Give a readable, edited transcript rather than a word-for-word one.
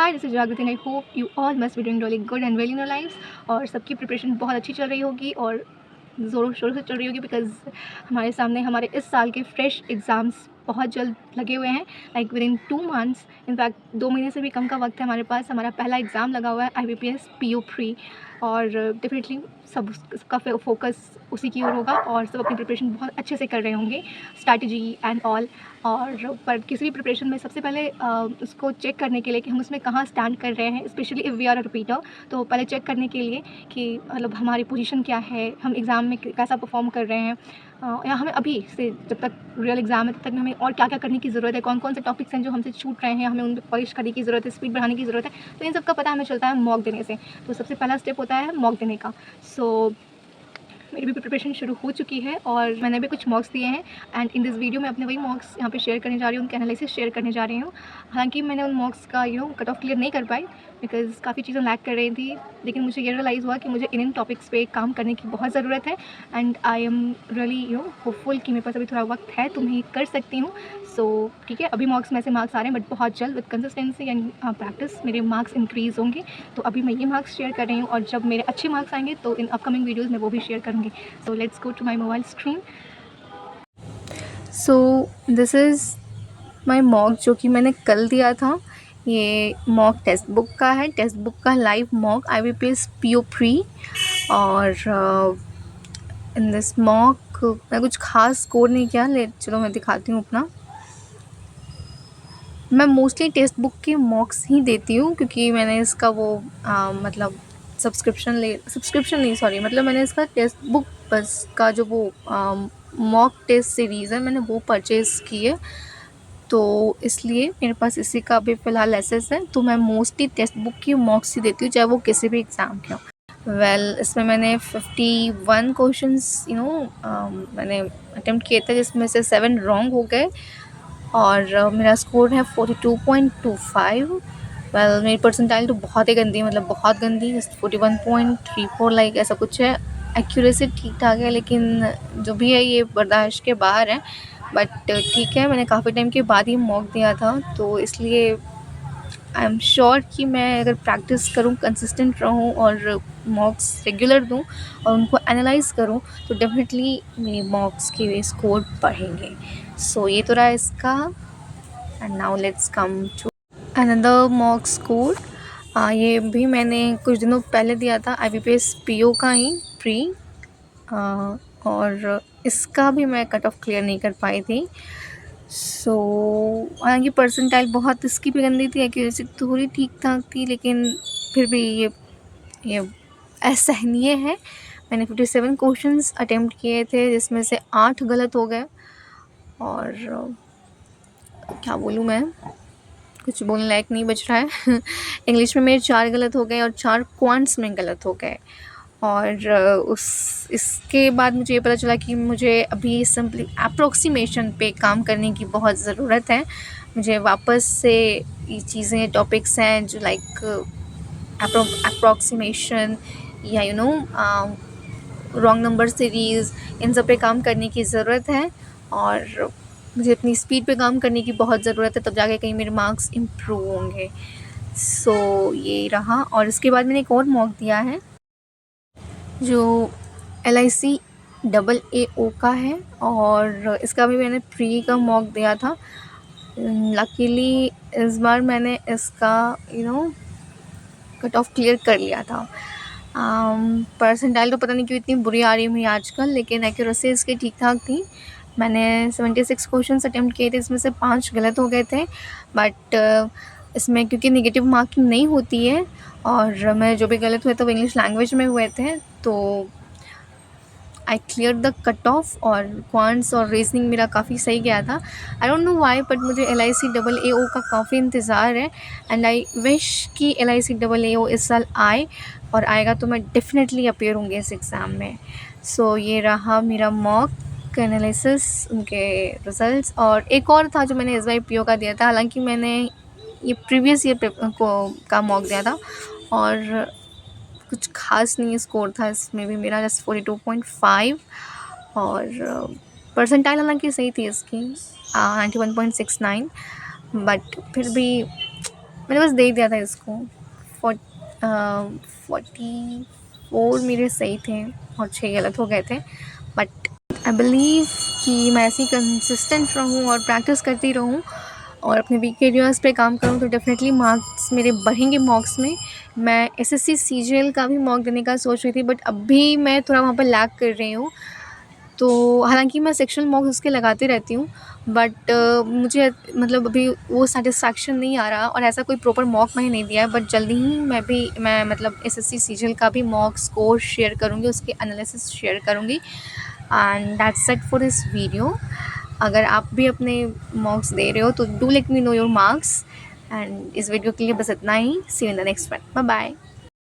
Hi, this is जागृति and I hope you all must be doing really good and well in your life. और सबकी preparation बहुत अच्छी चल रही होगी और ज़ोरों शोरों से चल रही होगी, बिकॉज हमारे सामने हमारे इस साल के फ्रेश एग्ज़ाम्स बहुत जल्द लगे हुए हैं, like with in 2 months. In fact 2 महीने से भी कम का वक्त है हमारे पास। हमारा पहला एग्ज़ाम लगा हुआ है IBPS PO प्री, और डेफिनेटली सबका फोकस उसी की ओर होगा और सब अपनी प्रिपरेशन बहुत अच्छे से कर रहे होंगे, स्ट्रैटेजी एंड ऑल। और पर किसी भी प्रिपरेशन में सबसे पहले उसको चेक करने के लिए कि हम उसमें कहाँ स्टैंड कर रहे हैं, specially if we are a repeater, तो पहले चेक करने के लिए कि मतलब हमारी पोजीशन क्या है, हम एग्ज़ाम में कैसा परफॉर्म कर रहे हैं, या हमें अभी से जब तक रियल एग्ज़ाम है तब तक में हमें और क्या क्या करने की ज़रूरत है, कौन कौन से टॉपिक्स हैं जो हमसे छूट रहे हैं, हमें उन पर पॉलिश करने की ज़रूरत है, स्पीड बढ़ाने की ज़रूरत है। तो इन सब का पता हमें चलता है मॉक देने से। तो सबसे पहला स्टेप होता है मॉक देने का। सो मेरी भी प्रिपरेशन शुरू हो चुकी है और मैंने भी कुछ मॉक्स दिए हैं, एंड इन दिस वीडियो मैं अपने वही मॉक्स यहाँ पे शेयर करने जा रही हूँ, उनके एनालिसिस शेयर करने जा रही हूँ। हालांकि मैंने उन मॉक्स का कट ऑफ क्लियर नहीं कर पाई, बिकॉज काफ़ी चीज़ें लैक कर रही थी, लेकिन मुझे ये रियलाइज़ हुआ कि मुझे इन टॉपिक्स पे काम करने की बहुत ज़रूरत है। And I am really hopeful कि मेरे पास अभी थोड़ा वक्त है तो मैं ये कर सकती हूँ। सो ठीक है, अभी मॉक्स में से मार्क्स आ रहे हैं, बट बहुत जल्द विद कंसिस्टेंसी एंड प्रैक्टिस मेरे मार्क्स इंक्रीज़ होंगे। तो अभी मैं ये मार्क्स शेयर कर रही हूँ, और जब मेरे अच्छे मार्क्स आएंगे तो इन अपकमिंग वीडियोज़ में वो भी शेयर करूँगी। So let's go to my mobile screen. So this is my mock जो कि मैंने कल दिया था। ये मॉक टेक्स्ट बुक का है, टेक्स्ट बुक का live mock IBPS PO pre. और इन दिस मॉक मैं कुछ खास स्कोर नहीं किया, चलो मैं दिखाती हूँ अपना। मैं मोस्टली टेक्स्ट बुक के मॉक्स ही देती हूँ, क्योंकि मैंने इसका वो मतलब सब्सक्रिप्शन नहीं, सॉरी, मतलब मैंने इसका टेक्स्ट बुक बस का जो वो मॉक टेस्ट सीरीज़ है मैंने वो परचेज़ की है, तो इसलिए मेरे पास इसी का अभी फ़िलहाल एक्सेस है। तो मैं मोस्टली टेक्स्ट बुक की मॉक्स ही देती हूँ, चाहे वो किसी भी एग्ज़ाम के हो। इसमें मैंने 51 क्वेश्चंस मैंने अटेम्प्ट किए थे, जिसमें से 7 रॉन्ग हो गए, और मेरा स्कोर है 42.25। मेरी परसेंटाइल तो बहुत ही गंदी है, मतलब बहुत गंदी, 41.34 लाइक ऐसा कुछ है। एक्यूरेसी ठीक ठाक है, लेकिन जो भी है ये बर्दाश्त के बाहर है, बट ठीक है। मैंने काफ़ी टाइम के बाद ही मॉक दिया था, तो इसलिए आई एम श्योर कि मैं अगर प्रैक्टिस करूँ, कंसिस्टेंट रहूँ और मॉक्स रेगुलर दूँ और उनको एनालाइज़ करूँ, तो डेफिनेटली मेरे मॉक्स के स्कोर बढ़ेंगे। सो ये तो रहा इसका। And now let's come to another mock score. ये भी मैंने कुछ दिनों पहले दिया था, IBPS PO का ही प्री, और इसका भी मैं कट ऑफ क्लियर नहीं कर पाई थी। सो हालांकि परसेंटाइल बहुत इसकी भी गंदी थी, एक्यूरेसी थोड़ी ठीक ठाक थी, लेकिन फिर भी ये असहनीय है। मैंने 57 क्वेश्चंस अटेम्प्ट किए थे, जिसमें से 8 गलत हो गए, और क्या बोलूँ मैं, कुछ बोलने लायक नहीं बच रहा है। इंग्लिश में मेरे 4 गलत हो गए और 4 क्वांट्स में गलत हो गए। और इसके बाद मुझे ये पता चला कि मुझे अभी सिंपली अप्रोक्सीमेशन पे काम करने की बहुत ज़रूरत है। मुझे वापस से ये चीज़ें, टॉपिक्स हैं जो लाइक अप्रोक्सीमेशन या रॉन्ग नंबर सीरीज़, इन सब पे काम करने की ज़रूरत है, और मुझे अपनी स्पीड पे काम करने की बहुत ज़रूरत है, तब जाके कहीं मेरे मार्क्स इम्प्रूव होंगे। सो ये रहा। और इसके बाद मैंने एक और मॉक दिया है जो LIC AAO का है, और इसका भी मैंने प्री का मॉक दिया था। लकीली इस बार मैंने इसका कट ऑफ क्लियर कर लिया था। परसेंटाइल तो पता नहीं क्यों इतनी बुरी आ रही है आजकल, लेकिन एक्यूरेसी इसकी ठीक ठाक थी। मैंने 76 क्वेश्चन अटेम्प्ट किए थे, इसमें से 5 गलत हो गए थे, बट इसमें क्योंकि नेगेटिव मार्किंग नहीं होती है, और मैं जो भी गलत हुए थे वो इंग्लिश लैंग्वेज में हुए थे, तो I clear the cut off, और क्वांट्स और रीजनिंग मेरा काफ़ी सही गया था। I don't know why, but मुझे LIC AAO का काफ़ी इंतज़ार है, एंड आई विश कि LIC AAO इस साल आए, और आएगा तो मैं डेफिनेटली अपीयर होंगे इस एग्ज़ाम में। सो ये रहा मेरा मॉक एनालिसिस, उनके रिज़ल्ट्स। और एक और था जो मैंने SY PO का दिया था, हालांकि मैंने ये प्रीवियस ईयर का मॉक दिया था, और कुछ खास नहीं स्कोर था इसमें भी मेरा, जस्ट 42.5, और परसेंटाइल हालांकि सही थी इसकी 91.69, बट फिर भी मैंने बस दे दिया था इसको। 44 मेरे सही थे और 6 गलत हो गए थे, बट आई बिलीव कि मैं ऐसे ही कंसिस्टेंट रहूँ और प्रैक्टिस करती रहूँ और अपने वीक एरियाज़ पे काम करूँ तो डेफ़िनेटली मार्क्स मेरे बढ़ेंगे मॉक्स में। मैं एसएससी सीजीएल का भी मॉक देने का सोच रही थी, बट अभी मैं थोड़ा वहाँ पर लैग कर रही हूँ। तो हालांकि मैं सेक्शनल मॉक्स उसके लगाती रहती हूँ, बट मुझे मतलब अभी वो सेटिस्फैक्शन नहीं आ रहा और ऐसा कोई प्रॉपर मॉक मैंने नहीं दिया है। बट जल्दी ही मैं मतलब एसएससी सीजीएल का भी मॉक स्कोर शेयर करूँगी, उसके एनालिसिस शेयर करूँगी। And that's it for this video. अगर आप भी अपने मॉक्स दे रहे हो तो do let me know your marks. And इस वीडियो के लिए बस इतना ही। See you in the next one. Bye bye.